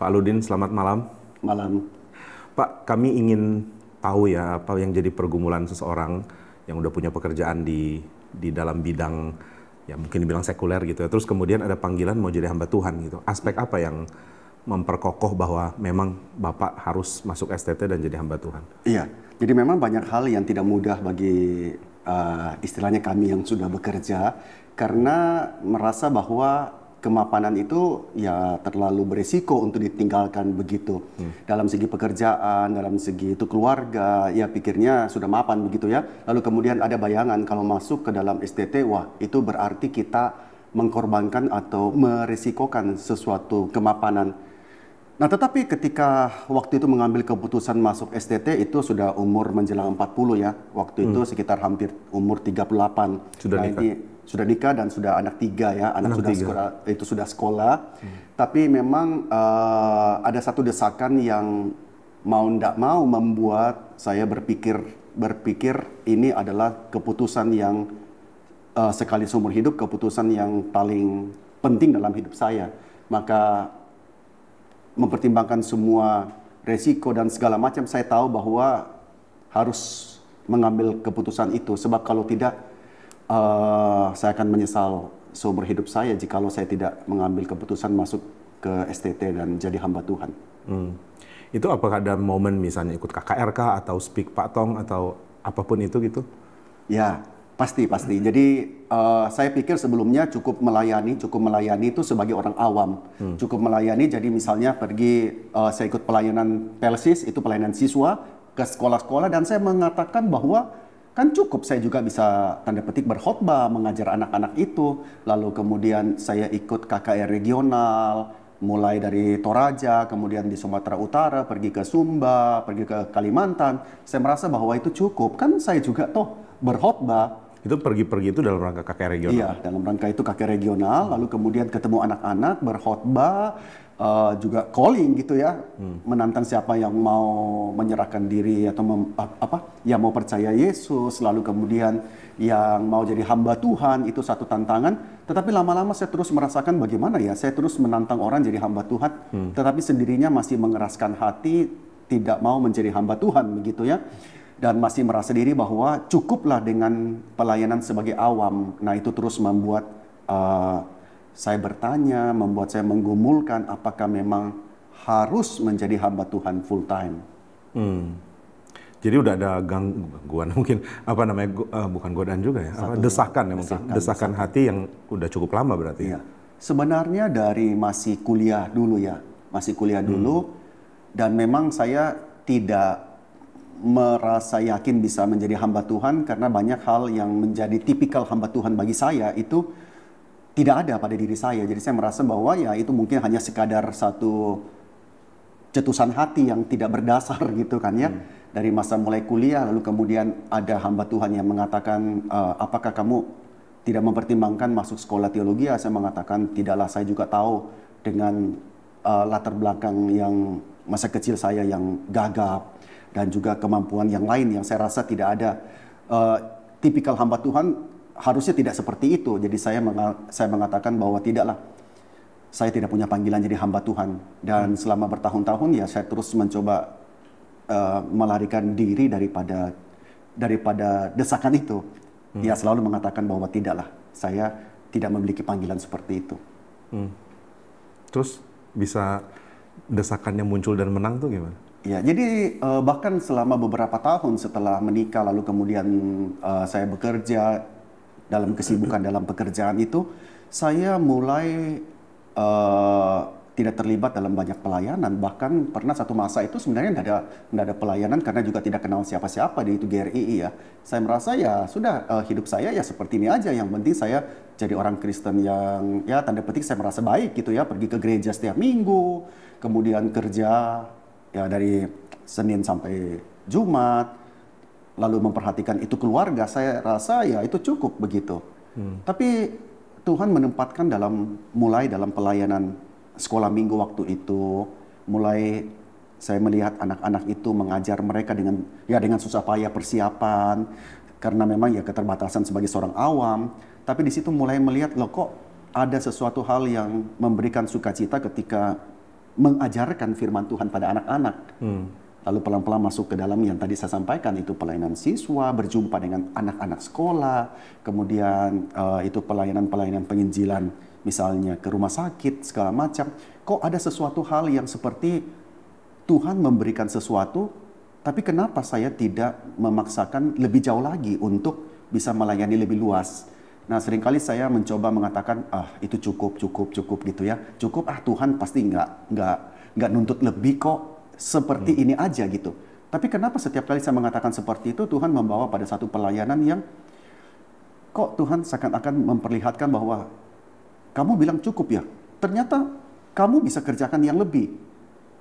Pak Ludin, selamat malam. Malam. Pak, kami ingin tahu ya apa yang jadi pergumulan seseorang yang udah punya pekerjaan di dalam bidang ya mungkin dibilang sekuler gitu ya. Terus kemudian ada panggilan mau jadi hamba Tuhan gitu. Aspek apa yang memperkokoh bahwa memang Bapak harus masuk STT dan jadi hamba Tuhan? Iya, jadi memang banyak hal yang tidak mudah bagi istilahnya kami yang sudah bekerja karena merasa bahwa kemapanan itu ya terlalu beresiko untuk ditinggalkan begitu. Dalam segi pekerjaan, dalam segi itu keluarga, ya pikirnya sudah mapan begitu ya. Lalu kemudian ada bayangan kalau masuk ke dalam STT, wah itu berarti kita mengkorbankan atau meresikokan sesuatu kemapanan. Nah, tetapi ketika waktu itu mengambil keputusan masuk STT itu sudah umur menjelang 40 ya. Waktu itu sekitar hampir umur 38. Sudah nah, nikah? Ini sudah nikah dan sudah anak 3 ya. Anak sudah tiga. sekolah, itu sudah sekolah. Tapi memang ada satu desakan yang mau tidak mau membuat saya berpikir ini adalah keputusan yang sekali seumur hidup, keputusan yang paling penting dalam hidup saya. Maka mempertimbangkan semua resiko dan segala macam, saya tahu bahwa harus mengambil keputusan itu. Sebab kalau tidak, saya akan menyesal seumur hidup saya jikalau saya tidak mengambil keputusan masuk ke STT dan jadi hamba Tuhan. Itu apakah ada momen misalnya ikut KKRK atau Speak Pak Tong atau apapun itu gitu? Ya, pasti. Jadi saya pikir sebelumnya cukup melayani itu sebagai orang awam. Cukup melayani, jadi misalnya pergi, saya ikut pelayanan Pelsis, itu pelayanan siswa ke sekolah-sekolah, dan saya mengatakan bahwa kan cukup saya juga bisa tanda petik berkhotbah, mengajar anak-anak itu. Lalu kemudian saya ikut KKR regional, mulai dari Toraja, kemudian di Sumatera Utara, pergi ke Sumba, pergi ke Kalimantan. Saya merasa bahwa itu cukup, kan saya juga toh berkhotbah. Itu pergi-pergi itu dalam rangka KKR regional? Iya, dalam rangka itu KKR regional, lalu kemudian ketemu anak-anak, berkhotbah, juga calling gitu ya, menantang siapa yang mau menyerahkan diri atau yang mau percaya Yesus, lalu kemudian yang mau jadi hamba Tuhan, itu satu tantangan. Tetapi lama-lama saya terus merasakan bagaimana ya, saya terus menantang orang jadi hamba Tuhan, tetapi sendirinya masih mengeraskan hati, tidak mau menjadi hamba Tuhan begitu ya. Dan masih merasa diri bahwa cukuplah dengan pelayanan sebagai awam. Nah, itu terus membuat saya bertanya, membuat saya menggumulkan apakah memang harus menjadi hamba Tuhan full time. Jadi udah ada gangguan mungkin apa namanya bukan godaan juga ya, desakan ya mungkin, desakan hati yang udah cukup lama berarti. Iya. Sebenarnya dari masih kuliah dulu ya, dan memang saya tidak merasa yakin bisa menjadi hamba Tuhan karena banyak hal yang menjadi tipikal hamba Tuhan bagi saya itu tidak ada pada diri saya. Jadi saya merasa bahwa ya itu mungkin hanya sekadar satu cetusan hati yang tidak berdasar gitu kan ya. Dari masa mulai kuliah lalu kemudian ada hamba Tuhan yang mengatakan apakah kamu tidak mempertimbangkan masuk sekolah teologi? Saya mengatakan tidaklah, saya juga tahu dengan latar belakang yang masa kecil saya yang gagap dan juga kemampuan yang lain yang saya rasa tidak ada. Tipikal hamba Tuhan harusnya tidak seperti itu. Jadi saya mengatakan bahwa tidaklah, saya tidak punya panggilan jadi hamba Tuhan. Dan selama bertahun-tahun ya saya terus mencoba melarikan diri daripada desakan itu. Ya selalu mengatakan bahwa tidaklah, saya tidak memiliki panggilan seperti itu. Terus bisa desakannya muncul dan menang tuh gimana? Ya, jadi bahkan selama beberapa tahun setelah menikah, lalu kemudian saya bekerja dalam kesibukan dalam pekerjaan itu, saya mulai tidak terlibat dalam banyak pelayanan. Bahkan pernah satu masa itu sebenarnya nggak ada pelayanan karena juga tidak kenal siapa-siapa di itu GRII ya. Saya merasa ya sudah, hidup saya ya seperti ini aja. Yang penting saya jadi orang Kristen yang ya tanda petik saya merasa baik gitu ya. Pergi ke gereja setiap minggu, kemudian kerja ya dari Senin sampai Jumat, lalu memperhatikan itu keluarga. Saya rasa ya itu cukup begitu. Tapi Tuhan menempatkan mulai dalam pelayanan sekolah minggu waktu itu, mulai saya melihat anak-anak itu mengajar mereka dengan susah payah persiapan karena memang ya keterbatasan sebagai seorang awam. Tapi di situ mulai melihat loh, kok ada sesuatu hal yang memberikan sukacita ketika mengajarkan firman Tuhan pada anak-anak. Lalu pelan-pelan masuk ke dalam yang tadi saya sampaikan, itu pelayanan siswa, berjumpa dengan anak-anak sekolah, kemudian itu pelayanan-pelayanan penginjilan, misalnya ke rumah sakit, segala macam. Kok ada sesuatu hal yang seperti Tuhan memberikan sesuatu, tapi kenapa saya tidak memaksakan lebih jauh lagi untuk bisa melayani lebih luas? Nah, seringkali saya mencoba mengatakan, itu cukup gitu ya. Cukup, Tuhan pasti nggak nuntut lebih kok. Seperti ini aja gitu. Tapi kenapa setiap kali saya mengatakan seperti itu, Tuhan membawa pada satu pelayanan yang kok Tuhan seakan-akan memperlihatkan bahwa kamu bilang cukup ya, ternyata kamu bisa kerjakan yang lebih.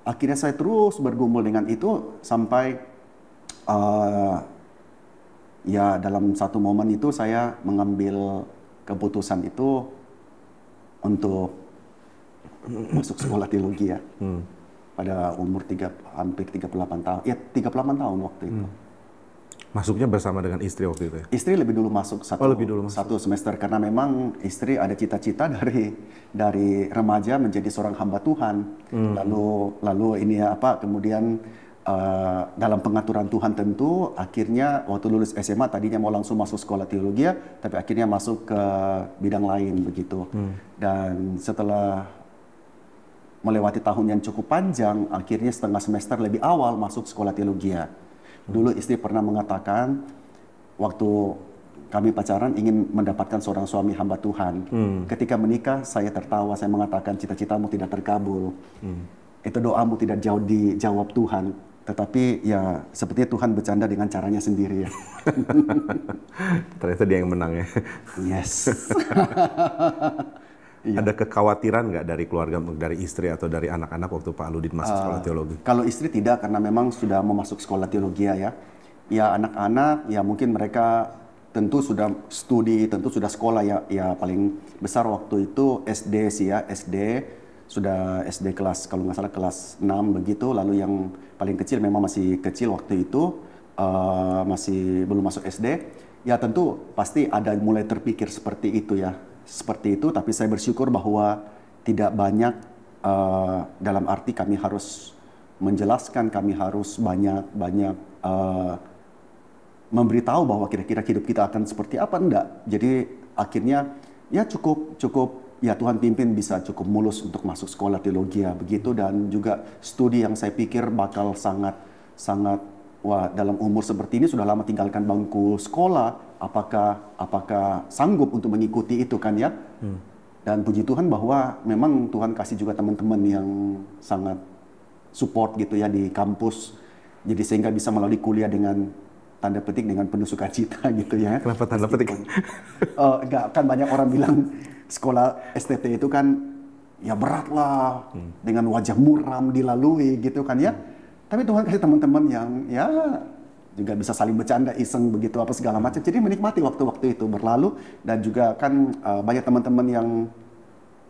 Akhirnya saya terus bergumul dengan itu sampai ya dalam satu momen itu saya mengambil keputusan itu untuk masuk sekolah teologi ya. Pada umur hampir 38 tahun. Ya, 38 tahun waktu itu. Masuknya bersama dengan istri waktu itu ya? Istri lebih dulu masuk satu semester, karena memang istri ada cita-cita dari remaja menjadi seorang hamba Tuhan. Lalu ini ya kemudian dalam pengaturan Tuhan tentu akhirnya waktu lulus SMA tadinya mau langsung masuk sekolah teologi ya, tapi akhirnya masuk ke bidang lain begitu. Dan setelah melewati tahun yang cukup panjang, akhirnya setengah semester lebih awal masuk sekolah teologi. Dulu istri pernah mengatakan, waktu kami pacaran ingin mendapatkan seorang suami hamba Tuhan. Ketika menikah, saya tertawa, saya mengatakan cita-citamu tidak terkabul. Itu doamu tidak jauh dijawab Tuhan. Tetapi ya sepertinya Tuhan bercanda dengan caranya sendiri ya. Ternyata dia yang menang ya. Yes. Iya. Ada kekhawatiran nggak dari keluarga, dari istri atau dari anak-anak waktu Pak Aludin masuk sekolah teologi? Kalau istri tidak, karena memang sudah mau masuk sekolah teologi ya. Ya anak-anak, ya mungkin mereka tentu sudah studi, tentu sudah sekolah ya. Ya paling besar waktu itu SD sih ya, sudah SD kelas, kalau nggak salah kelas 6 begitu. Lalu yang paling kecil memang masih kecil waktu itu, masih belum masuk SD. Ya tentu pasti ada mulai terpikir seperti itu ya. Seperti itu, tapi saya bersyukur bahwa tidak banyak, dalam arti kami harus menjelaskan, kami harus banyak memberitahu bahwa kira-kira hidup kita akan seperti apa, enggak. Jadi akhirnya ya cukup ya Tuhan pimpin bisa cukup mulus untuk masuk sekolah teologi ya begitu, dan juga studi yang saya pikir bakal sangat dalam umur seperti ini sudah lama tinggalkan bangku sekolah, apakah sanggup untuk mengikuti itu kan ya. Dan puji Tuhan bahwa memang Tuhan kasih juga teman-teman yang sangat support gitu ya di kampus, jadi sehingga bisa melalui kuliah dengan tanda petik dengan penuh sukacita gitu ya. Kenapa tanda petik? Enggak, kan banyak orang bilang sekolah STT itu kan ya berat lah, dengan wajah muram dilalui gitu kan ya. Tapi Tuhan kasih teman-teman yang ya juga bisa saling bercanda, iseng begitu apa segala macam. Jadi menikmati waktu-waktu itu berlalu, dan juga kan banyak teman-teman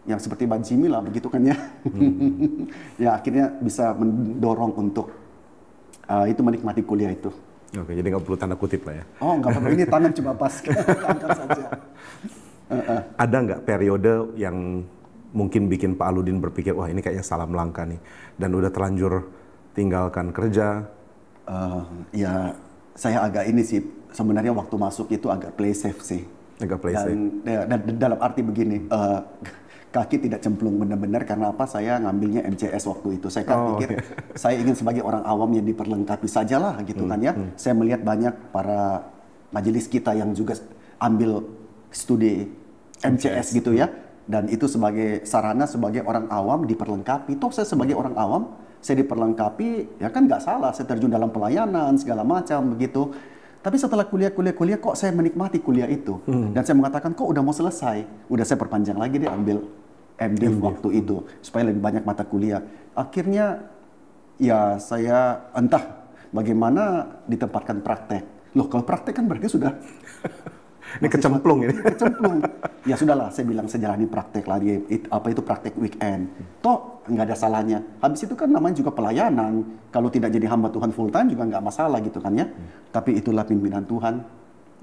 yang seperti Bang Jimmy lah begitu kan ya. Ya akhirnya bisa mendorong untuk itu menikmati kuliah itu. Oke, jadi nggak perlu tanda kutip lah ya. Oh, nggak perlu, ini tanam cuma pas angkat saja. Ada nggak periode yang mungkin bikin Pak Aludin berpikir, wah ini kayaknya salah melangkah nih, dan udah terlanjur tinggalkan kerja? Ya saya agak ini sih, sebenarnya waktu masuk itu agak play safe sih. Agak play safe. Dan dalam arti begini, kaki tidak cemplung benar-benar, karena apa? Saya ngambilnya MCS waktu itu. Saya kan pikir saya ingin sebagai orang awam yang diperlengkapi sajalah gitu kan ya. Saya melihat banyak para majelis kita yang juga ambil studi MCS gitu ya. Dan itu sebagai sarana sebagai orang awam diperlengkapi. Toh saya sebagai orang awam, saya diperlengkapi, ya kan nggak salah, saya terjun dalam pelayanan, segala macam begitu. Tapi setelah kuliah, kok saya menikmati kuliah itu. Dan saya mengatakan, kok udah mau selesai. Udah saya perpanjang lagi deh, ambil MDiv waktu itu, supaya lebih banyak mata kuliah. Akhirnya, ya saya entah bagaimana ditempatkan praktek. Loh, kalau praktek kan berarti sudah... Ini kecemplung ini. Kecemplung. Ya sudahlah, saya bilang saya jalani praktek lagi. Apa itu praktek weekend? Toh nggak ada salahnya. Habis itu kan namanya juga pelayanan. Kalau tidak jadi hamba Tuhan full time juga nggak masalah gitu kan ya. Tapi itulah pimpinan Tuhan.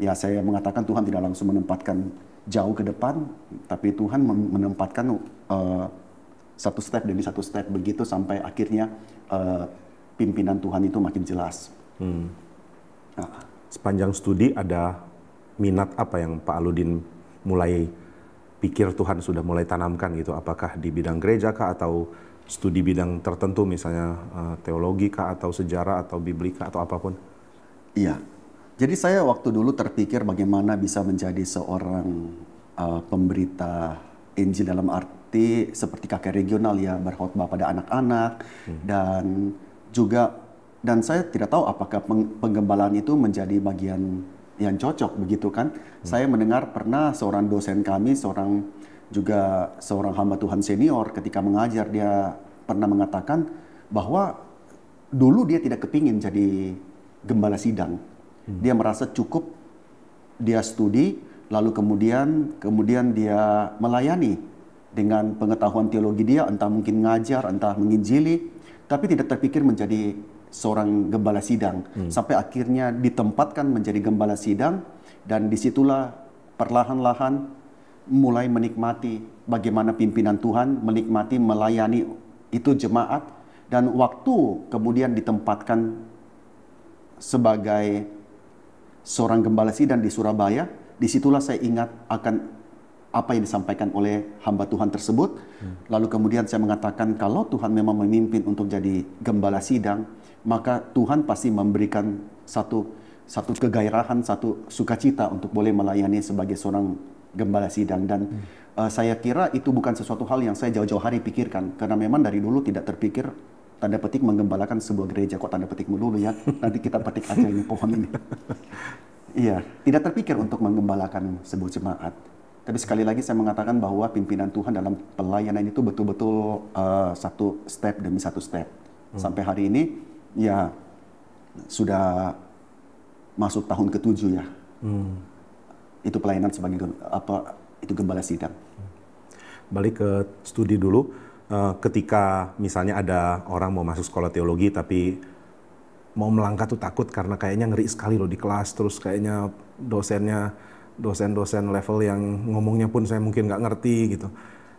Ya saya mengatakan Tuhan tidak langsung menempatkan jauh ke depan, tapi Tuhan menempatkan satu step demi satu step begitu sampai akhirnya pimpinan Tuhan itu makin jelas. Sepanjang studi ada minat apa yang Pak Aludin mulai pikir Tuhan sudah mulai tanamkan gitu? Apakah di bidang gereja kah atau studi bidang tertentu misalnya teologi kah atau sejarah atau biblika atau apapun? Iya. Jadi saya waktu dulu terpikir bagaimana bisa menjadi seorang pemberita Injil dalam arti seperti kakek regional ya, berkhotbah pada anak-anak dan juga saya tidak tahu apakah penggembalaan itu menjadi bagian yang cocok begitu kan. Saya mendengar pernah seorang dosen kami, seorang hamba Tuhan senior ketika mengajar, dia pernah mengatakan bahwa dulu dia tidak kepingin jadi gembala sidang. Dia merasa cukup dia studi, lalu kemudian dia melayani dengan pengetahuan teologi dia, entah mungkin ngajar, entah menginjili, tapi tidak terpikir menjadi seorang gembala sidang. Sampai akhirnya ditempatkan menjadi gembala sidang, dan disitulah perlahan-lahan mulai menikmati bagaimana pimpinan Tuhan, menikmati melayani itu jemaat, dan waktu kemudian ditempatkan sebagai seorang gembala sidang di Surabaya, disitulah saya ingat akan apa yang disampaikan oleh hamba Tuhan tersebut. Lalu kemudian saya mengatakan kalau Tuhan memang memimpin untuk jadi gembala sidang, maka Tuhan pasti memberikan satu kegairahan, satu sukacita untuk boleh melayani sebagai seorang gembala sidang. Dan saya kira itu bukan sesuatu hal yang saya jauh-jauh hari pikirkan, karena memang dari dulu tidak terpikir tanda petik menggembalakan sebuah gereja. Kok tanda petik melulu ya? Nanti kita petik aja ini pohon ini. Iya, tidak terpikir untuk menggembalakan sebuah jemaat. Tapi sekali lagi saya mengatakan bahwa pimpinan Tuhan dalam pelayanan itu betul-betul satu step demi satu step. Sampai hari ini ya sudah masuk tahun ke-7 ya. Itu pelayanan sebagai itu gembala sidang. Balik ke studi dulu. Ketika misalnya ada orang mau masuk sekolah teologi tapi mau melangkah tuh takut karena kayaknya ngeri sekali loh di kelas, terus kayaknya dosen level yang ngomongnya pun saya mungkin nggak ngerti gitu.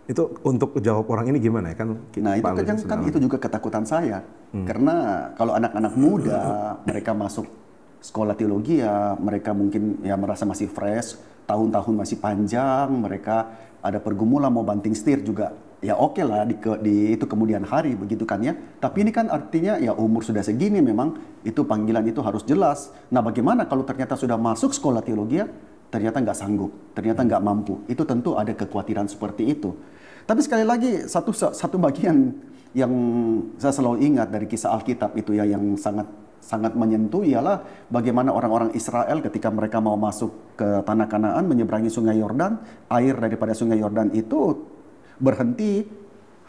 Itu untuk jawab orang ini gimana ya kan? Nah itu kan itu juga ketakutan saya, karena kalau anak-anak muda mereka masuk sekolah teologi ya mereka mungkin ya merasa masih fresh, tahun-tahun masih panjang, mereka ada pergumulan mau banting setir juga. Ya oke lah di itu kemudian hari begitu kan ya. Tapi ini kan artinya ya umur sudah segini memang itu panggilan itu harus jelas. Nah bagaimana kalau ternyata sudah masuk sekolah teologi ya, ternyata nggak sanggup, ternyata nggak mampu. Itu tentu ada kekhawatiran seperti itu. Tapi sekali lagi satu bagian yang saya selalu ingat dari kisah Alkitab itu ya yang sangat menyentuh ialah bagaimana orang-orang Israel ketika mereka mau masuk ke tanah Kanaan menyeberangi sungai Yordan, air daripada sungai Yordan itu berhenti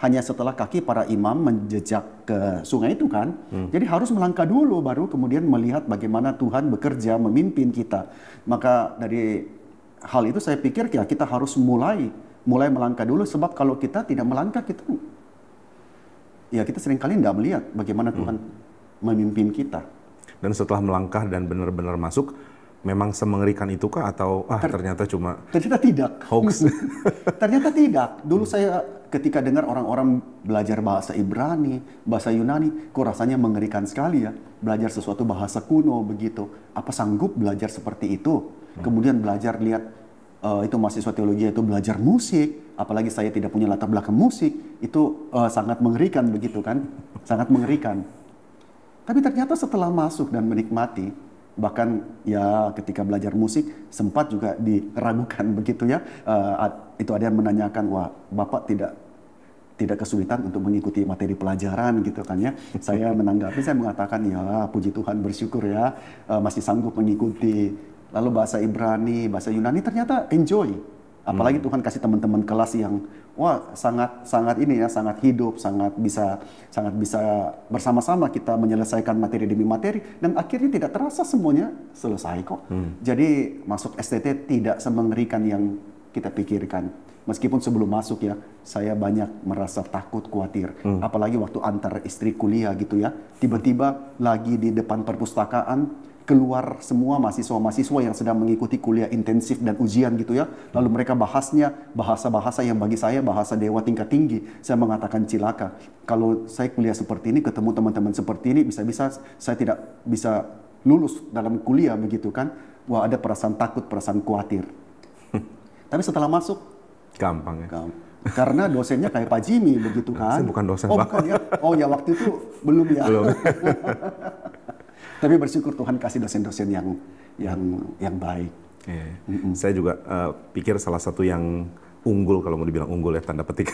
hanya setelah kaki para imam menjejak ke sungai itu kan. Jadi harus melangkah dulu baru kemudian melihat bagaimana Tuhan bekerja memimpin kita. Maka dari hal itu saya pikir ya kita harus mulai melangkah dulu, sebab kalau kita tidak melangkah kita seringkali tidak melihat bagaimana Tuhan memimpin kita. Dan setelah melangkah dan benar-benar masuk, memang semengerikan itukah atau ternyata cuma tidak hoax? Ternyata tidak. Dulu saya ketika dengar orang-orang belajar bahasa Ibrani, bahasa Yunani, kok rasanya mengerikan sekali ya. Belajar sesuatu bahasa kuno begitu. Apa sanggup belajar seperti itu? Kemudian belajar lihat itu mahasiswa teologi itu belajar musik, apalagi saya tidak punya latar belakang musik, itu sangat mengerikan begitu kan, sangat mengerikan. Tapi ternyata setelah masuk dan menikmati, bahkan ya ketika belajar musik sempat juga diragukan begitu ya, itu ada yang menanyakan, wah Bapak tidak kesulitan untuk mengikuti materi pelajaran gitu kan ya. Saya menanggapi, saya mengatakan ya puji Tuhan, bersyukur ya masih sanggup mengikuti. Lalu bahasa Ibrani, bahasa Yunani ternyata enjoy. Apalagi Tuhan kasih teman-teman kelas yang wah sangat hidup, sangat bisa bersama-sama kita menyelesaikan materi demi materi, dan akhirnya tidak terasa semuanya selesai kok. Jadi masuk STT tidak semengerikan yang kita pikirkan. Meskipun sebelum masuk ya, saya banyak merasa takut, khawatir. Apalagi waktu antar istri kuliah gitu ya, tiba-tiba lagi di depan perpustakaan, keluar semua mahasiswa-mahasiswa yang sedang mengikuti kuliah intensif dan ujian gitu ya. Lalu mereka bahasnya bahasa-bahasa yang bagi saya bahasa dewa tingkat tinggi. Saya mengatakan cilaka. Kalau saya kuliah seperti ini, ketemu teman-teman seperti ini, bisa-bisa saya tidak bisa lulus dalam kuliah begitu kan. Wah, ada perasaan takut, perasaan khawatir. Tapi setelah masuk, Gampang ya. karena dosennya kayak Pak Jimmy begitu kan. Saya bukan dosen, oh, Pak. bukan ya. Oh ya, waktu itu belum ya. Belum. Tapi bersyukur Tuhan kasih dosen-dosen yang baik. Saya juga pikir salah satu yang unggul, kalau mau dibilang unggul ya tanda petik,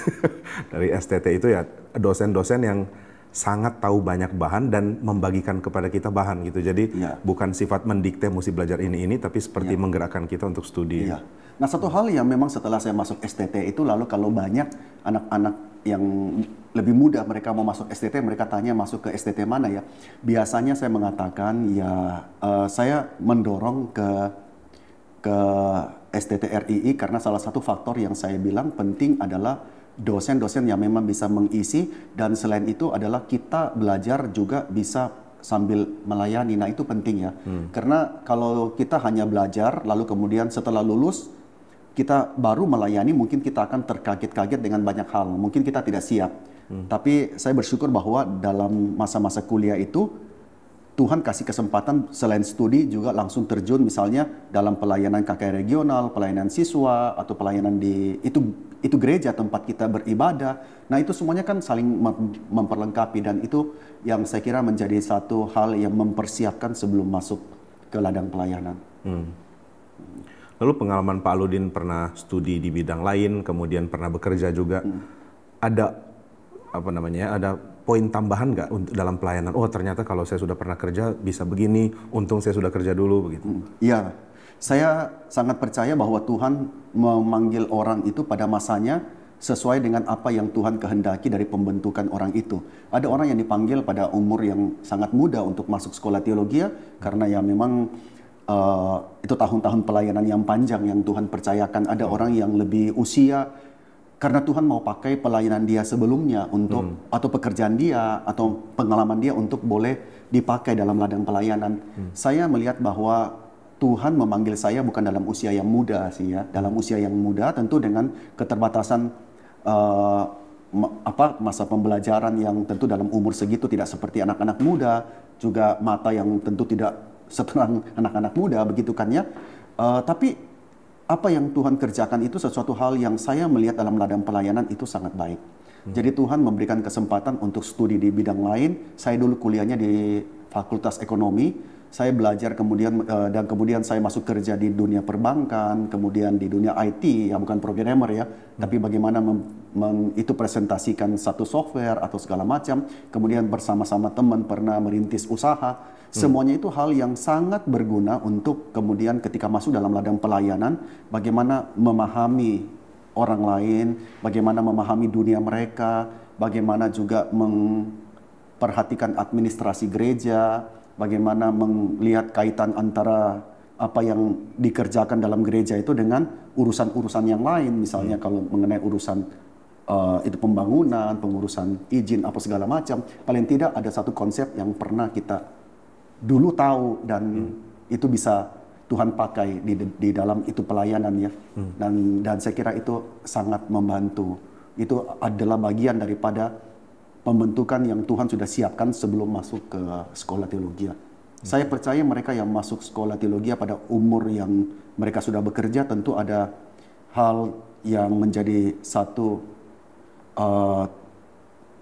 dari STT itu ya dosen-dosen yang sangat tahu banyak bahan dan membagikan kepada kita bahan gitu. Jadi bukan sifat mendikte mesti belajar ini, tapi seperti menggerakkan kita untuk studi. Iya. Nah, satu hal yang memang setelah saya masuk STT itu, lalu kalau banyak anak-anak yang lebih muda mereka mau masuk STT, mereka tanya masuk ke STT mana ya. Biasanya saya mengatakan ya saya mendorong ke STT RII karena salah satu faktor yang saya bilang penting adalah dosen-dosen yang memang bisa mengisi, dan selain itu adalah kita belajar juga bisa sambil melayani. Nah, itu penting ya. Karena kalau kita hanya belajar lalu kemudian setelah lulus kita baru melayani, mungkin kita akan terkaget-kaget dengan banyak hal. Mungkin kita tidak siap. Tapi saya bersyukur bahwa dalam masa-masa kuliah itu Tuhan kasih kesempatan selain studi juga langsung terjun misalnya dalam pelayanan KKR regional, pelayanan siswa, atau pelayanan di itu gereja tempat kita beribadah. Nah, itu semuanya kan saling memperlengkapi, dan itu yang saya kira menjadi satu hal yang mempersiapkan sebelum masuk ke ladang pelayanan. Lalu pengalaman Pak Aludin pernah studi di bidang lain, kemudian pernah bekerja juga. Ada ada poin tambahan nggak untuk dalam pelayanan? Oh, ternyata kalau saya sudah pernah kerja bisa begini, untung saya sudah kerja dulu begitu. Iya, saya sangat percaya bahwa Tuhan memanggil orang itu pada masanya sesuai dengan apa yang Tuhan kehendaki dari pembentukan orang itu. Ada orang yang dipanggil pada umur yang sangat muda untuk masuk sekolah teologi karena ya memang itu tahun-tahun pelayanan yang panjang yang Tuhan percayakan. Ada orang yang lebih usia karena Tuhan mau pakai pelayanan dia sebelumnya untuk atau pekerjaan dia atau pengalaman dia untuk boleh dipakai dalam ladang pelayanan. Saya melihat bahwa Tuhan memanggil saya bukan dalam usia yang muda sih ya, dalam usia yang muda tentu dengan keterbatasan masa pembelajaran yang tentu dalam umur segitu tidak seperti anak-anak muda, juga mata yang tentu tidak seterang anak-anak muda begitu kan ya. Tapi apa yang Tuhan kerjakan itu sesuatu hal yang saya melihat dalam ladang pelayanan itu sangat baik. Jadi Tuhan memberikan kesempatan untuk studi di bidang lain. Saya dulu kuliahnya di Fakultas Ekonomi. Saya belajar dan kemudian saya masuk kerja di dunia perbankan, kemudian di dunia IT, ya bukan programmer ya, tapi bagaimana itu presentasikan satu software atau segala macam. Kemudian bersama-sama teman pernah merintis usaha. Semuanya itu hal yang sangat berguna untuk kemudian ketika masuk dalam ladang pelayanan, bagaimana memahami orang lain, bagaimana memahami dunia mereka, bagaimana juga memperhatikan administrasi gereja, bagaimana melihat kaitan antara apa yang dikerjakan dalam gereja itu dengan urusan-urusan yang lain. Misalnya kalau mengenai urusan itu pembangunan, pengurusan izin, apa segala macam. Paling tidak ada satu konsep yang pernah kita dulu tahu dan itu bisa Tuhan pakai di dalam itu pelayanan ya. Dan saya kira itu sangat membantu. Itu adalah bagian daripada pembentukan yang Tuhan sudah siapkan sebelum masuk ke sekolah teologi. Saya percaya mereka yang masuk sekolah teologi pada umur yang mereka sudah bekerja tentu ada hal yang menjadi satu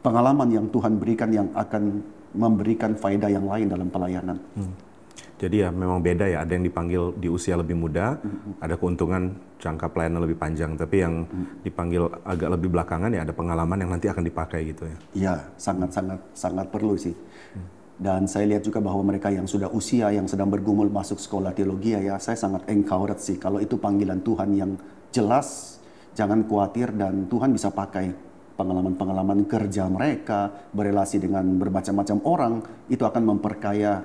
pengalaman yang Tuhan berikan yang akan memberikan faedah yang lain dalam pelayanan. Jadi ya memang beda ya, ada yang dipanggil di usia lebih muda, ada keuntungan jangka pelayanan lebih panjang, tapi yang dipanggil agak lebih belakangan ya ada pengalaman yang nanti akan dipakai gitu ya. Iya, sangat perlu sih. Dan saya lihat juga bahwa mereka yang sudah usia, yang sedang bergumul masuk sekolah teologi ya, saya sangat encourage sih kalau itu panggilan Tuhan yang jelas, jangan khawatir dan Tuhan bisa pakai pengalaman-pengalaman kerja mereka, berelasi dengan bermacam-macam orang, itu akan memperkaya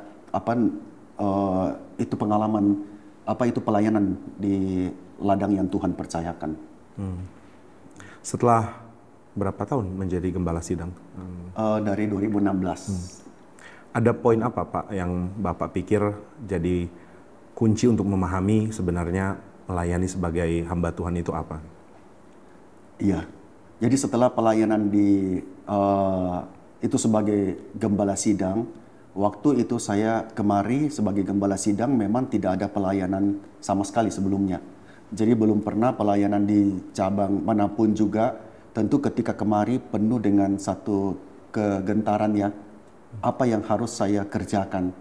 itu pengalaman, itu pelayanan di ladang yang Tuhan percayakan. Setelah berapa tahun menjadi gembala sidang? Dari 2016. Ada poin apa Pak yang Bapak pikir jadi kunci untuk memahami sebenarnya melayani sebagai hamba Tuhan itu apa? Iya. Jadi setelah pelayanan di itu sebagai gembala sidang, waktu itu saya kemari sebagai gembala sidang memang tidak ada pelayanan sama sekali sebelumnya. Jadi belum pernah pelayanan di cabang manapun juga. Tentu ketika kemari penuh dengan satu kegentaran ya. Apa yang harus saya kerjakan?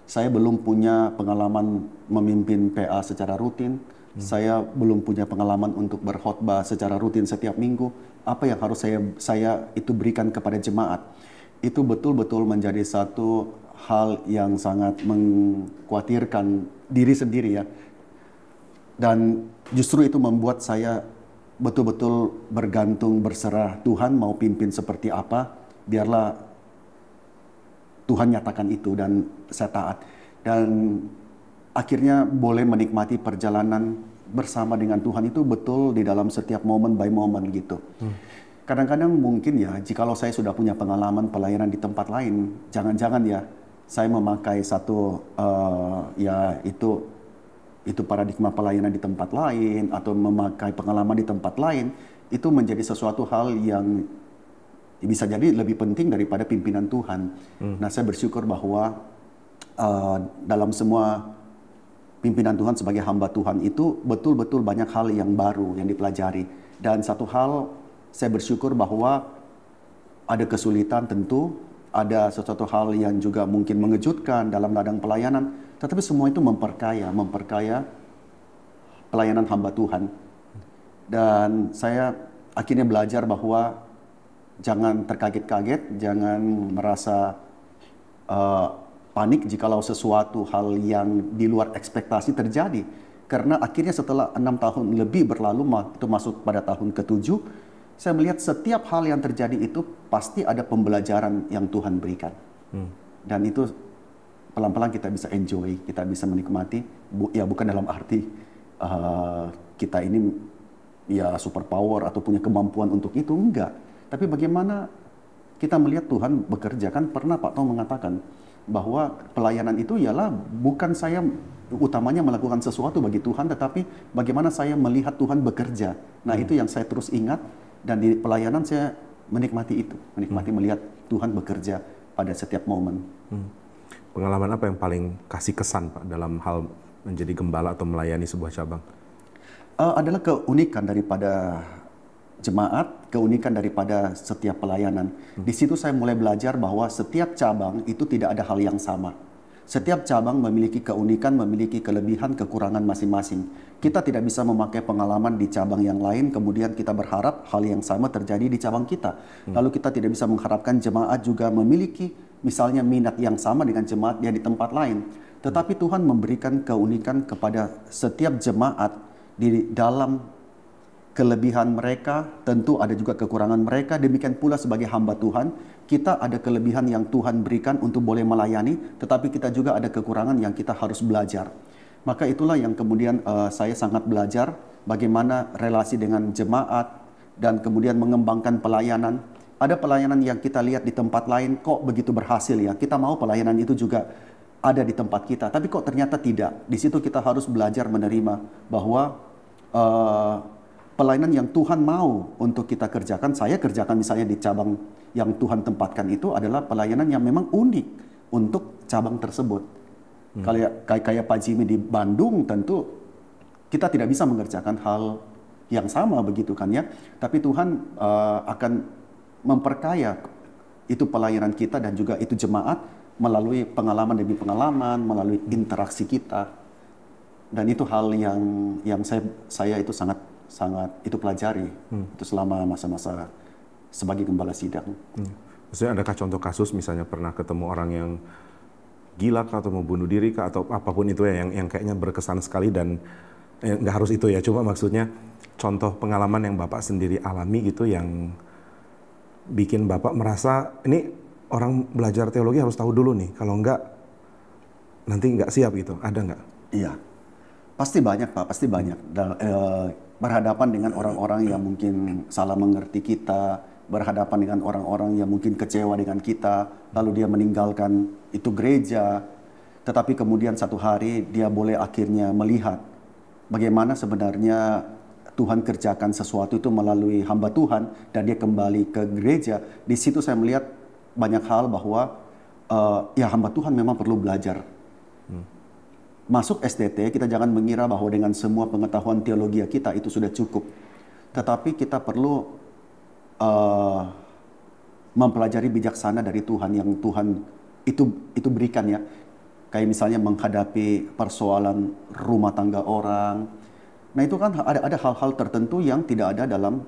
Saya belum punya pengalaman memimpin PA secara rutin. Saya belum punya pengalaman untuk berkhotbah secara rutin setiap minggu. Apa yang harus saya itu berikan kepada jemaat? Itu betul-betul menjadi satu hal yang sangat mengkhawatirkan diri sendiri ya. Dan justru itu membuat saya betul-betul bergantung, berserah Tuhan mau pimpin seperti apa, biarlah Tuhan nyatakan itu dan saya taat. Dan akhirnya boleh menikmati perjalanan bersama dengan Tuhan itu betul di dalam setiap momen by momen gitu. Kadang-kadang mungkin ya, jikalau saya sudah punya pengalaman pelayanan di tempat lain, jangan-jangan ya saya memakai satu ya itu paradigma pelayanan di tempat lain atau memakai pengalaman di tempat lain, itu menjadi sesuatu hal yang bisa jadi lebih penting daripada pimpinan Tuhan. Nah, saya bersyukur bahwa dalam semua pimpinan Tuhan sebagai hamba Tuhan itu betul-betul banyak hal yang baru yang dipelajari. Dan satu hal saya bersyukur bahwa ada kesulitan tentu, ada sesuatu hal yang juga mungkin mengejutkan dalam ladang pelayanan, tetapi semua itu memperkaya pelayanan hamba Tuhan. Dan saya akhirnya belajar bahwa jangan terkaget-kaget, jangan merasa panik jikalau sesuatu hal yang di luar ekspektasi terjadi. Karena akhirnya setelah 6 tahun lebih berlalu, itu masuk pada tahun ke-7, saya melihat setiap hal yang terjadi itu pasti ada pembelajaran yang Tuhan berikan. Dan itu pelan-pelan kita bisa enjoy, kita bisa menikmati. Ya bukan dalam arti kita ini ya super power atau punya kemampuan untuk itu, enggak. Tapi bagaimana kita melihat Tuhan bekerja. Kan pernah Pak Tong mengatakan bahwa pelayanan itu ialah bukan saya utamanya melakukan sesuatu bagi Tuhan, tetapi bagaimana saya melihat Tuhan bekerja. Nah itu yang saya terus ingat, dan di pelayanan saya menikmati itu, menikmati melihat Tuhan bekerja pada setiap momen. Pengalaman apa yang paling kasih kesan Pak dalam hal menjadi gembala atau melayani sebuah cabang? Adalah keunikan daripada jemaat, keunikan daripada setiap pelayanan. Di situ saya mulai belajar bahwa setiap cabang itu tidak ada hal yang sama. Setiap cabang memiliki keunikan, memiliki kelebihan, kekurangan masing-masing. Kita tidak bisa memakai pengalaman di cabang yang lain, kemudian kita berharap hal yang sama terjadi di cabang kita. Lalu kita tidak bisa mengharapkan jemaat juga memiliki misalnya minat yang sama dengan jemaat yang di tempat lain. Tetapi Tuhan memberikan keunikan kepada setiap jemaat di dalam kelebihan mereka, tentu ada juga kekurangan mereka. Demikian pula sebagai hamba Tuhan, kita ada kelebihan yang Tuhan berikan untuk boleh melayani, tetapi kita juga ada kekurangan yang kita harus belajar. Maka itulah yang kemudian saya sangat belajar bagaimana relasi dengan jemaat dan kemudian mengembangkan pelayanan. Ada pelayanan yang kita lihat di tempat lain kok begitu berhasil ya. Kita mau pelayanan itu juga ada di tempat kita, tapi kok ternyata tidak. Di situ kita harus belajar menerima bahwa pelayanan yang Tuhan mau untuk kita kerjakan, saya kerjakan misalnya di cabang yang Tuhan tempatkan itu adalah pelayanan yang memang unik untuk cabang tersebut. Kayak Pak Jimmy di Bandung, tentu kita tidak bisa mengerjakan hal yang sama begitu kan ya. Tapi Tuhan akan memperkaya itu pelayanan kita dan juga itu jemaat melalui pengalaman demi pengalaman, melalui interaksi kita. Dan itu hal yang saya itu sangat itu pelajari itu selama masa-masa sebagai gembala sidang. Maksudnya adakah contoh kasus misalnya pernah ketemu orang yang gila kah, atau mau bunuh diri kah, atau apapun itu ya yang kayaknya berkesan sekali, dan nggak harus itu ya, cuma maksudnya contoh pengalaman yang Bapak sendiri alami gitu yang bikin Bapak merasa ini orang belajar teologi harus tahu dulu nih, kalau enggak nanti nggak siap gitu, ada nggak? Iya, pasti banyak Pak, pasti banyak. Berhadapan dengan orang-orang yang mungkin salah mengerti kita, berhadapan dengan orang-orang yang mungkin kecewa dengan kita, lalu dia meninggalkan itu gereja, tetapi kemudian satu hari dia boleh akhirnya melihat bagaimana sebenarnya Tuhan kerjakan sesuatu itu melalui hamba Tuhan dan dia kembali ke gereja. Di situ saya melihat banyak hal bahwa ya hamba Tuhan memang perlu belajar. Masuk STT, kita jangan mengira bahwa dengan semua pengetahuan teologi kita itu sudah cukup. Tetapi kita perlu mempelajari bijaksana dari Tuhan yang Tuhan itu berikan ya. Kayak misalnya menghadapi persoalan rumah tangga orang. Nah itu kan ada hal-hal tertentu yang tidak ada dalam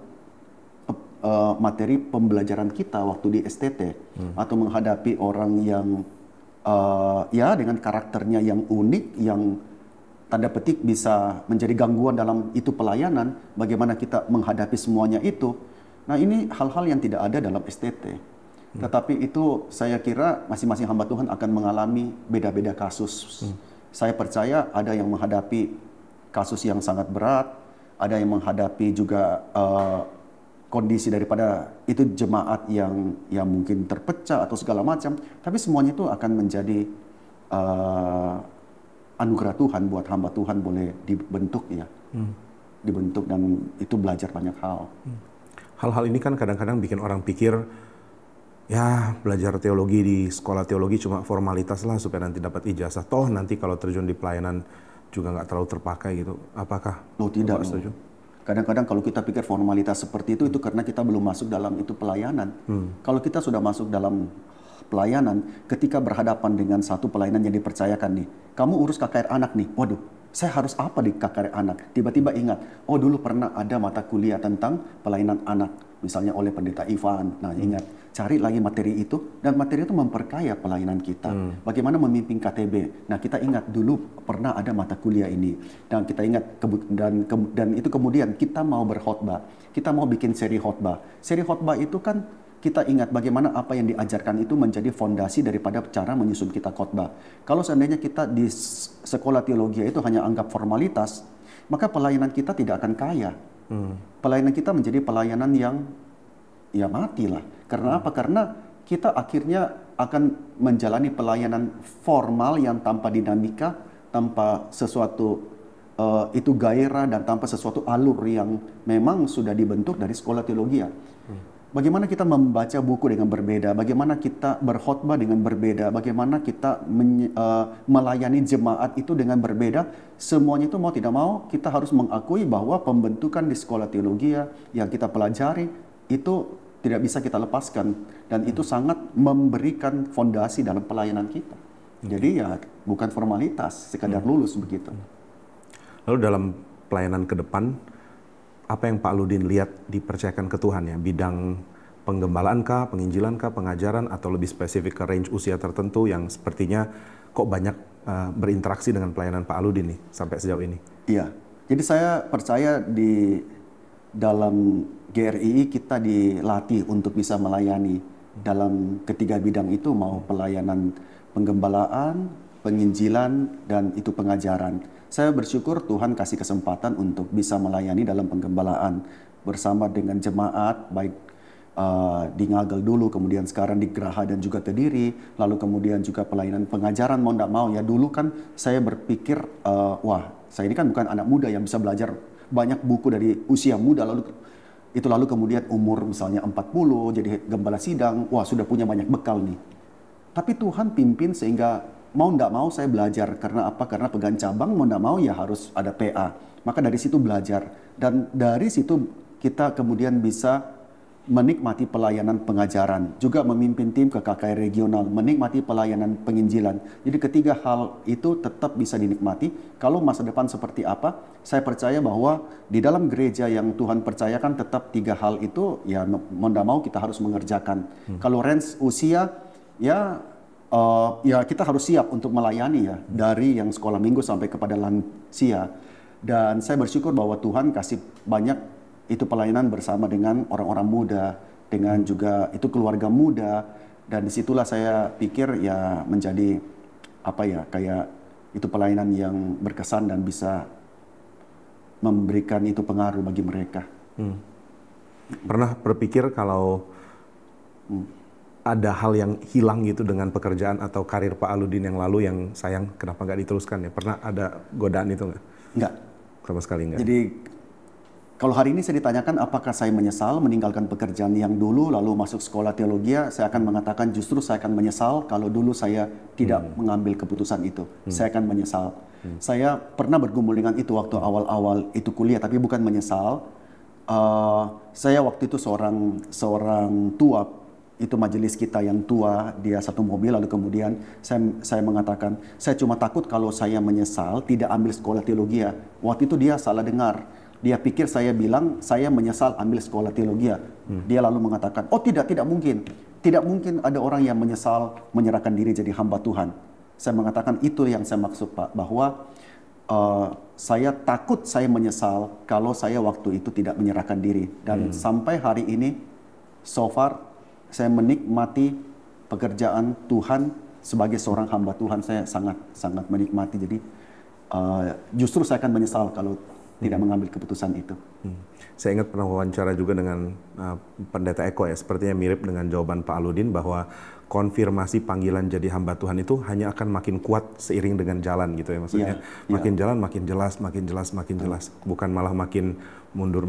materi pembelajaran kita waktu di STT. Atau menghadapi orang yang ya dengan karakternya yang unik, yang tanda petik bisa menjadi gangguan dalam itu pelayanan, bagaimana kita menghadapi semuanya itu. Nah ini hal-hal yang tidak ada dalam STT. Tetapi itu saya kira masing-masing hamba Tuhan akan mengalami beda-beda kasus. Saya percaya ada yang menghadapi kasus yang sangat berat, ada yang menghadapi juga kondisi daripada itu jemaat yang mungkin terpecah atau segala macam. Tapi semuanya itu akan menjadi anugerah Tuhan buat hamba Tuhan boleh dibentuk ya. Dibentuk dan itu belajar banyak hal. Hal-hal ini kan kadang-kadang bikin orang pikir, ya belajar teologi di sekolah teologi cuma formalitas lah supaya nanti dapat ijazah. Toh nanti kalau terjun di pelayanan juga nggak terlalu terpakai gitu. Apakah? Oh tidak. Bapak setuju? Kadang-kadang kalau kita pikir formalitas seperti itu karena kita belum masuk dalam itu pelayanan. Kalau kita sudah masuk dalam pelayanan, ketika berhadapan dengan satu pelayanan yang dipercayakan nih, kamu urus KKR anak nih, waduh, saya harus apa di KKR anak? Tiba-tiba ingat, oh dulu pernah ada mata kuliah tentang pelayanan anak, misalnya oleh Pendeta Ivan. Nah ingat, cari lagi materi itu, dan materi itu memperkaya pelayanan kita. Bagaimana memimpin KTB. Nah kita ingat dulu pernah ada mata kuliah ini, dan kita ingat dan itu kemudian kita mau berkhotbah, kita mau bikin seri khotbah. Seri khotbah itu kan kita ingat bagaimana apa yang diajarkan itu menjadi fondasi daripada cara menyusun kita khotbah. Kalau seandainya kita di sekolah teologi itu hanya anggap formalitas, maka pelayanan kita tidak akan kaya. Pelayanan kita menjadi pelayanan yang ya matilah. Karena apa? Karena kita akhirnya akan menjalani pelayanan formal yang tanpa dinamika, tanpa sesuatu itu gairah dan tanpa sesuatu alur yang memang sudah dibentuk dari sekolah teologi. Bagaimana kita membaca buku dengan berbeda, bagaimana kita berkhotbah dengan berbeda, bagaimana kita melayani jemaat itu dengan berbeda, semuanya itu mau tidak mau kita harus mengakui bahwa pembentukan di sekolah teologi yang kita pelajari itu tidak bisa kita lepaskan, dan itu sangat memberikan fondasi dalam pelayanan kita. Jadi ya bukan formalitas, sekadar lulus begitu. Lalu dalam pelayanan ke depan, apa yang Pak Ludin lihat dipercayakan ke Tuhan ya? Bidang penggembalaan kah, penginjilan kah, pengajaran, atau lebih spesifik ke range usia tertentu yang sepertinya kok banyak berinteraksi dengan pelayanan Pak Ludin nih sampai sejauh ini? Iya, jadi saya percaya di dalam GRII kita dilatih untuk bisa melayani dalam ketiga bidang itu, mau pelayanan penggembalaan, penginjilan, dan itu pengajaran. Saya bersyukur Tuhan kasih kesempatan untuk bisa melayani dalam penggembalaan bersama dengan jemaat, baik di Ngagel dulu, kemudian sekarang di Geraha dan juga Kediri, lalu kemudian juga pelayanan pengajaran mau tidak mau. Ya dulu kan saya berpikir, wah saya ini kan bukan anak muda yang bisa belajar banyak buku dari usia muda, lalu kemudian umur misalnya 40, jadi gembala sidang, wah sudah punya banyak bekal nih. Tapi Tuhan pimpin sehingga mau tidak mau saya belajar. Karena apa? Karena pegang cabang mau tidak mau ya harus ada PA. Maka dari situ belajar. Dan dari situ kita kemudian bisa menikmati pelayanan pengajaran. Juga memimpin tim ke KKR regional. Menikmati pelayanan penginjilan. Jadi ketiga hal itu tetap bisa dinikmati. Kalau masa depan seperti apa, saya percaya bahwa di dalam gereja yang Tuhan percayakan tetap tiga hal itu ya mau tidak mau kita harus mengerjakan. Kalau range usia, ya kita harus siap untuk melayani ya, dari yang sekolah minggu sampai kepada lansia. Dan saya bersyukur bahwa Tuhan kasih banyak itu pelayanan bersama dengan orang-orang muda, dengan juga itu keluarga muda, dan disitulah saya pikir ya menjadi apa ya, kayak itu pelayanan yang berkesan dan bisa memberikan itu pengaruh bagi mereka. Pernah berpikir kalau ada hal yang hilang gitu dengan pekerjaan atau karir Pak Aludin yang lalu yang sayang kenapa nggak diteruskan ya? Pernah ada godaan itu nggak? Enggak. Sama sekali nggak? Jadi kalau hari ini saya ditanyakan apakah saya menyesal meninggalkan pekerjaan yang dulu lalu masuk sekolah teologi, saya akan mengatakan justru saya akan menyesal kalau dulu saya tidak mengambil keputusan itu. Saya akan menyesal. Saya pernah bergumul dengan itu waktu awal-awal itu kuliah, tapi bukan menyesal. Saya waktu itu seorang tua, itu majelis kita yang tua, dia satu mobil, lalu kemudian saya mengatakan, saya cuma takut kalau saya menyesal tidak ambil sekolah teologi. Waktu itu dia salah dengar. Dia pikir saya bilang saya menyesal ambil sekolah teologi. Dia lalu mengatakan, oh tidak mungkin. Tidak mungkin ada orang yang menyesal menyerahkan diri jadi hamba Tuhan. Saya mengatakan itu yang saya maksud Pak, bahwa saya takut saya menyesal kalau saya waktu itu tidak menyerahkan diri. Dan sampai hari ini, so far, saya menikmati pekerjaan Tuhan sebagai seorang hamba Tuhan. Saya sangat menikmati. Jadi justru saya akan menyesal kalau tidak mengambil keputusan itu. Saya ingat pernah wawancara juga dengan Pendeta Eko ya, sepertinya mirip dengan jawaban Pak Aludin bahwa konfirmasi panggilan jadi hamba Tuhan itu hanya akan makin kuat seiring dengan jalan gitu ya, maksudnya makin jalan makin jelas, makin jelas, bukan malah makin mundur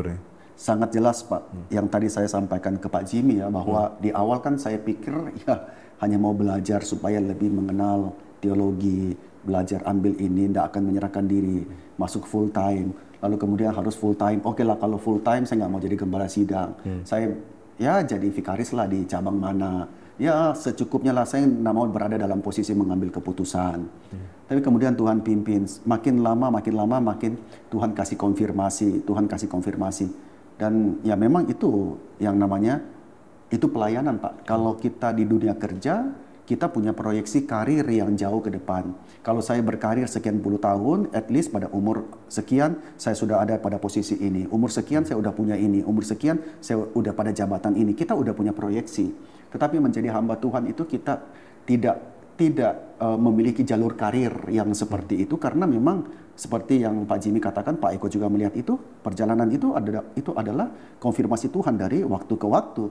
ya. Sangat jelas Pak, yang tadi saya sampaikan ke Pak Jimmy ya, bahwa di awal kan saya pikir ya hanya mau belajar supaya lebih mengenal teologi, belajar ambil ini, tidak akan menyerahkan diri, masuk full time, lalu kemudian harus full time. Oke lah kalau full time saya nggak mau jadi gembala sidang, saya ya jadi vikaris lah di cabang mana, ya secukupnya lah, saya nggak mau berada dalam posisi mengambil keputusan. Tapi kemudian Tuhan pimpin, makin lama makin Tuhan kasih konfirmasi. Dan ya memang itu yang namanya, itu pelayanan Pak. Kalau kita di dunia kerja, kita punya proyeksi karir yang jauh ke depan. Kalau saya berkarir sekian puluh tahun, at least pada umur sekian, saya sudah ada pada posisi ini. Umur sekian, saya udah punya ini. Umur sekian, saya udah pada jabatan ini. Kita udah punya proyeksi. Tetapi menjadi hamba Tuhan itu kita tidak memiliki jalur karir yang seperti itu, karena memang seperti yang Pak Jimmy katakan, Pak Eko juga melihat itu, perjalanan itu adalah konfirmasi Tuhan dari waktu ke waktu.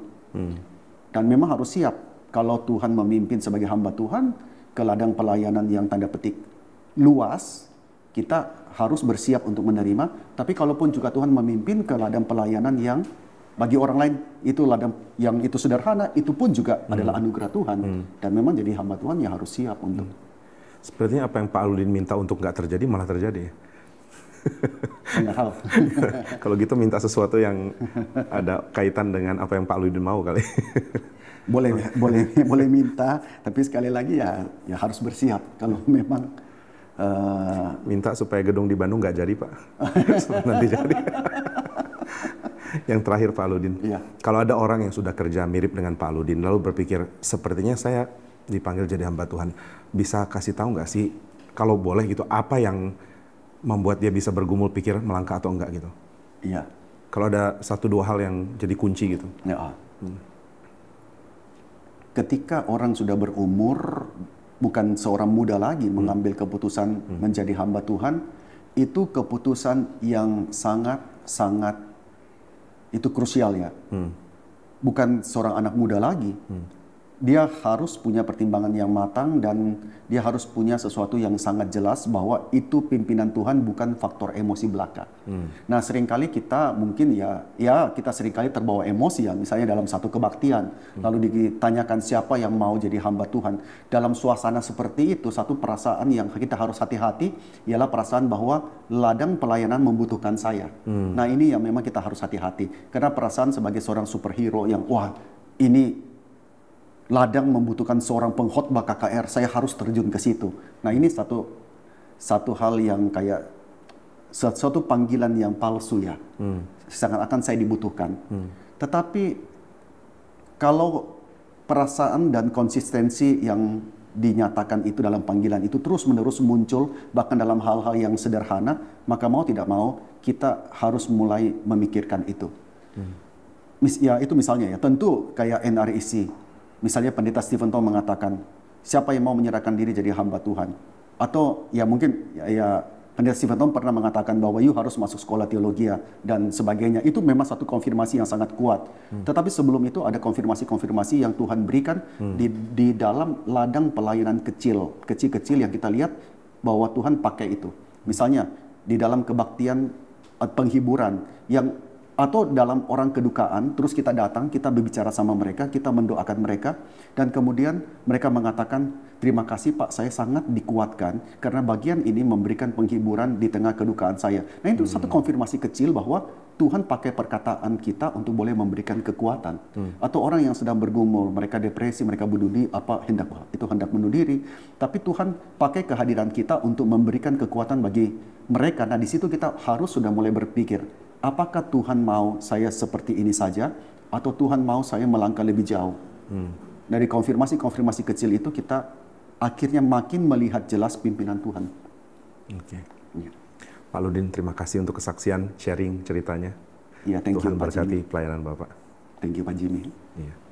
Dan memang harus siap kalau Tuhan memimpin sebagai hamba Tuhan ke ladang pelayanan yang tanda petik luas, kita harus bersiap untuk menerima. Tapi kalaupun juga Tuhan memimpin ke ladang pelayanan yang bagi orang lain itu ladang yang itu sederhana, itu pun juga adalah anugerah Tuhan. Dan memang jadi hamba Tuhan ya harus siap untuk. Sepertinya apa yang Pak Aludin minta untuk nggak terjadi malah terjadi ya. Banyak hal. Kalau gitu minta sesuatu yang ada kaitan dengan apa yang Pak Aludin mau kali. boleh minta, tapi sekali lagi ya harus bersiap. Kalau memang minta supaya gedung di Bandung nggak jadi Pak. Nanti jadi. Yang terakhir Pak Aludin, kalau ada orang yang sudah kerja mirip dengan Pak Aludin lalu berpikir sepertinya saya dipanggil jadi hamba Tuhan, bisa kasih tahu nggak sih kalau boleh gitu apa yang membuat dia bisa bergumul pikiran melangkah atau enggak gitu? Iya. Kalau ada 1-2 hal yang jadi kunci gitu. Ya. Ketika orang sudah berumur, bukan seorang muda lagi mengambil keputusan menjadi hamba Tuhan, itu keputusan yang sangat itu krusial ya. Bukan seorang anak muda lagi. Dia harus punya pertimbangan yang matang dan dia harus punya sesuatu yang sangat jelas bahwa itu pimpinan Tuhan, bukan faktor emosi belaka. Nah seringkali kita mungkin kita seringkali terbawa emosi ya, misalnya dalam satu kebaktian, lalu ditanyakan siapa yang mau jadi hamba Tuhan. Dalam suasana seperti itu, satu perasaan yang kita harus hati-hati ialah perasaan bahwa ladang pelayanan membutuhkan saya. Nah ini yang memang kita harus hati-hati, karena perasaan sebagai seorang superhero yang wah ini ladang membutuhkan seorang pengkhotbah KKR, saya harus terjun ke situ. Nah ini satu hal yang kayak suatu panggilan yang palsu ya. Sangat akan saya dibutuhkan. Tetapi kalau perasaan dan konsistensi yang dinyatakan itu dalam panggilan itu terus-menerus muncul, bahkan dalam hal-hal yang sederhana, maka mau tidak mau kita harus mulai memikirkan itu. Ya itu misalnya ya, tentu kayak NRIC. Misalnya Pendeta Stephen Tong mengatakan, siapa yang mau menyerahkan diri jadi hamba Tuhan? Atau ya mungkin ya Pendeta Stephen Tom pernah mengatakan bahwa you harus masuk sekolah teologi dan sebagainya. Itu memang satu konfirmasi yang sangat kuat. Tetapi sebelum itu ada konfirmasi-konfirmasi yang Tuhan berikan di dalam ladang pelayanan kecil-kecil yang kita lihat bahwa Tuhan pakai itu. Misalnya di dalam kebaktian penghiburan atau dalam orang kedukaan, terus kita datang, kita berbicara sama mereka, kita mendoakan mereka, dan kemudian mereka mengatakan, terima kasih Pak, saya sangat dikuatkan karena bagian ini memberikan penghiburan di tengah kedukaan saya. Nah itu satu konfirmasi kecil bahwa Tuhan pakai perkataan kita untuk boleh memberikan kekuatan. Atau orang yang sedang bergumul, mereka depresi, mereka bunuh diri, hendak bunuh diri, tapi Tuhan pakai kehadiran kita untuk memberikan kekuatan bagi mereka. Nah di situ kita harus sudah mulai berpikir, apakah Tuhan mau saya seperti ini saja, atau Tuhan mau saya melangkah lebih jauh? Dari konfirmasi-konfirmasi kecil itu kita akhirnya makin melihat jelas pimpinan Tuhan. Oke. Ya. Pak Ludin, terima kasih untuk kesaksian, sharing ceritanya. Ya, thank you, Tuhan Pak berkati Jimmy. pelayanan Bapak. Thank you, Pak Jimmy. Iya.